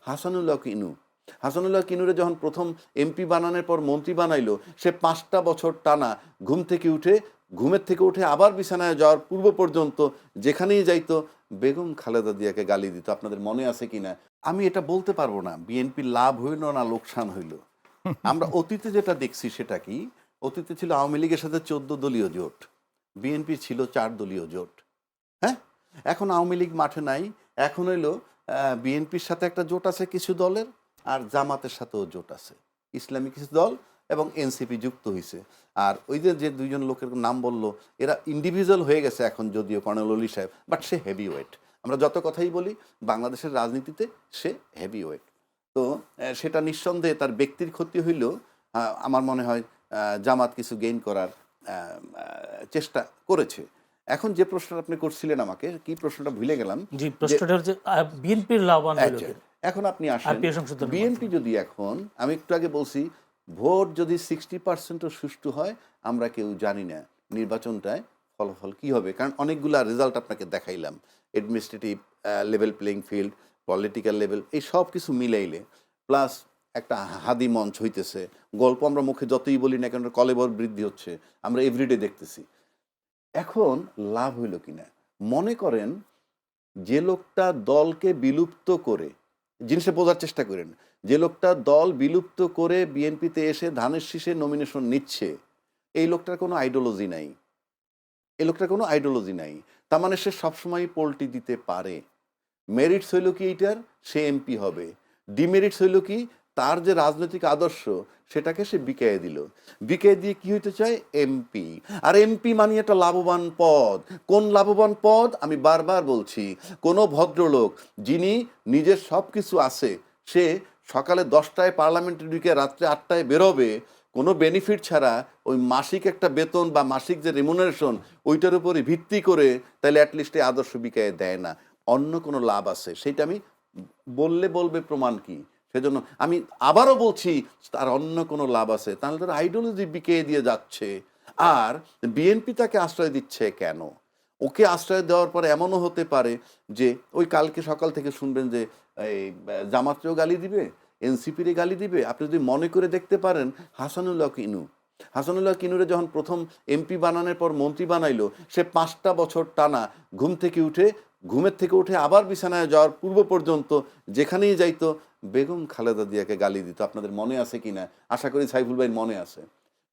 হাসানুল হক ইনু। হাসানুল হক ইনুরে যখন প্রথম এমপি বানানোর পর মন্ত্রী বানাইলো, সে 5টা বছর টানা ঘুমের থেকে উঠে আবার বিছানায় যাওয়ার পূর্ব পর্যন্ত যেখানেই যাইতো বেগম খালেদা জিয়াকে গালি দিত। আপনাদের মনে আছে কিনা আমি এটা বলতে পারবো না বিএনপির লাভ হইল না লোকসান হইল। আমরা অতীতে যেটা দেখছি সেটা কি, অতীতে ছিল আওয়ামী লীগের সাথে 14 দলীয় জোট, বিএনপি ছিল 4 দলীয় জোট। হ্যাঁ, এখন আওয়ামী লীগ মাঠে নাই, এখন হইলো বিএনপির সাথে একটা জোট আছে কিছু দলের, আর জামাতের সাথেও জোট আছে, ইসলামী কিছু দল এবং এনসিপি যুক্ত হয়েছে। আর ওই যে যে দুইজন লোকের নাম বললো, এরা ইন্ডিভিজুয়াল হয়ে গেছে এখন, যদিও কর্নেল অলি সাহেব, বাট সে হেভি ওয়েট। আমরা যত কথাই বলি বাংলাদেশের রাজনীতিতে সে হেভি ওয়েট। তো সেটা নিঃসন্দেহে তার ব্যক্তির ক্ষতি হইলেও আমার মনে হয় জামাত কিছু গেইন করার চেষ্টা করেছে। এখন যে প্রশ্নটা আপনি করছিলেন আমাকে, কি প্রশ্নটা ভুলে গেলাম। জি, প্রশ্নটা হচ্ছে বিএনপির লাভবান হলো কি? এখন আপনি আসেন, বিএনপি যদি এখন, আমি একটু আগে বলছি, ভোট যদি 60%ও সুষ্ঠু হয়, আমরা কেউ জানি না নির্বাচনটায় ফলাফল কি হবে, কারণ অনেকগুলা রেজাল্ট আপনাকে দেখাইলাম, administrative level playing field, political level, এই সব কিছু মিলাইলে, প্লাস একটা হাদি মঞ্চ হইতেছে, গল্প আমরা মুখে যতই বলি না কেন কলেবর বৃদ্ধি হচ্ছে, আমরা এভরিডে দেখতেছি। এখন লাভ হইল কিনা মনে করেন, যে লোকটা দলকে বিলুপ্ত করে, জিনিসটা বোঝার চেষ্টা করেন, যে লোকটা দল বিলুপ্ত করে বিএনপিতে এসে ধানের শীষে নমিনেশন নিচ্ছে, এই লোকটার কোনো আইডিওলজি নাই, এই লোকটার কোনো আইডিওলজি নাই, তার মানে সে সবসময় পোল্টি দিতে পারে। মেরিটস হইল কি এইটার, সে এমপি হবে। ডিমেরিটস হইল কি, তার যে রাজনৈতিক আদর্শ সেটাকে সে বিকায়ে দিল, বিকায়ে দিয়ে কি হইতে চায়, এমপি। আর এমপি মানে একটা লাভবান পদ। কোন লাভবান পদ, আমি বারবার বলছি, কোনো ভদ্রলোক যিনি নিজের সব কিছু আছে, সে সকালে 10টায় পার্লামেন্টে ঢুকে রাত্রে 8টায় বেরোবে, কোনো বেনিফিট ছাড়া, ওই মাসিক একটা বেতন বা মাসিক যে রেমুনারেশন ওইটার উপরে ভিত্তি করে, তাহলে অ্যাটলিস্ট এই আদর্শ বিকায়ে দেয় না। অন্য কোনো লাভ আছে, সেটা আমি বলবে প্রমাণ কি, সেজন্য আমি আবারও বলছি তার অন্য কোনো লাভ আছে, তাহলে তার আইডিওলজি বিকে দিয়ে যাচ্ছে। আর বিএনপি তাকে আশ্রয় দিচ্ছে কেন? ওকে আশ্রয় দেওয়ার পরে এমনও হতে পারে যে ওই কালকে সকাল থেকে শুনবেন যে এই জামাতকেও গালি দিবে, এনসিপিরে গালি দিবে। আপনি যদি মনে করে দেখতে পারেন, হাসানুল হক ইনু, হাসানুল হক ইনুরে যখন প্রথম এমপি বানানোর পর মন্ত্রী বানাইলো, সে 5টা বছর টানা ঘুমের থেকে উঠে আবার বিছানায় যাওয়ার পূর্ব পর্যন্ত যেখানেই যাইতো বেগম খালেদা জিয়াকে গালি দিত। আপনাদের মনে আছে কিনা, আশা করি সাইফুল ভাই মনে আছে।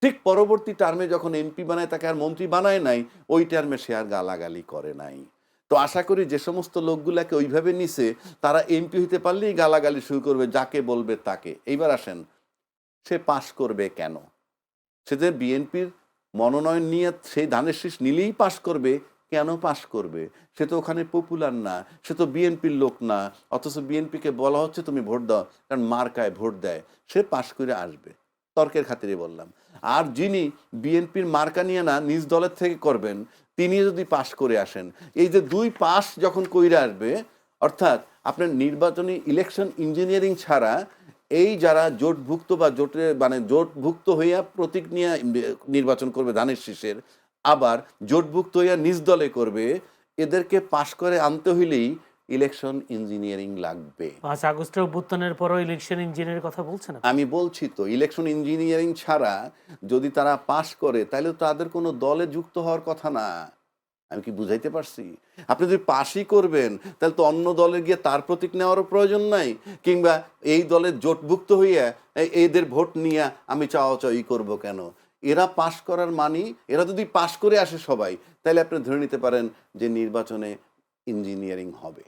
ঠিক পরবর্তী টার্মে যখন এমপি বানায়, তাকে আর মন্ত্রী বানায় নাই, ওই টার্মে সে আর গালাগালি করে নাই। তো আশা করি যে সমস্ত লোকগুলাকে ওইভাবে নিছে, তারা এমপি হইতে পারলেই গালাগালি শুরু করবে, যাকে বলবে তাকে। এইবার আসেন, সে পাশ করবে কেন? সে যে বিএনপির মনোনয়ন নিয়ে সেই ধানের শীষ নিলেই পাশ করবে, কেন পাশ করবে? সে তো ওখানে পপুলার না, সে তো বিএনপির লোক না, অথচ বিএনপিকে বলা হচ্ছে তুমি ভোট দাও, কারণ মার্কায় ভোট দেয়, সে পাশ করে আসবে। তর্কের খাতিরে বললাম। আর যিনি বিএনপির মার্কা নিয়ে না নিজ দলের থেকে করবেন, তিনি যদি পাশ করে আসেন, এই যে 2 পাশ যখন কইরা আসবে, অর্থাৎ আপনার নির্বাচনী ইলেকশন ইঞ্জিনিয়ারিং ছাড়া এই যারা জোটভুক্ত বা জোটভুক্ত হইয়া প্রতীক নিয়ে নির্বাচন করবে ধানের শীষের, আবার জোটভুক্ত হইয়া নিজ দলে করবে, এদেরকে পাশ করে আনতে হইলেই ইলেকশন ইঞ্জিনিয়ারিং লাগবে। 5 আগস্টের অভ্যুত্থানের পরও ইলেকশন ইঞ্জিনিয়ারের কথা বলছেন? আমি বলছি তো, ইলেকশন ইঞ্জিনিয়ারিং ছাড়া যদি তারা পাশ করে, তাহলে তাদের কোনো দলে যুক্ত হওয়ার কথা না। আমি কি বুঝাইতে পারছি? আপনি যদি পাশই করবেন, তাহলে তো অন্য দলে গিয়ে তার প্রতীক নেওয়ারও প্রয়োজন নাই, কিংবা এই দলের জোটভুক্ত হইয়া এদের ভোট নিয়ে আমি চাওয়াচাওয়ি করব কেন? এরা পাশ করার মানি, এরা যদি পাশ করে আসে সবাই, তাহলে আপনি ধরে নিতে পারেন যে নির্বাচনে ইঞ্জিনিয়ারিং হবে।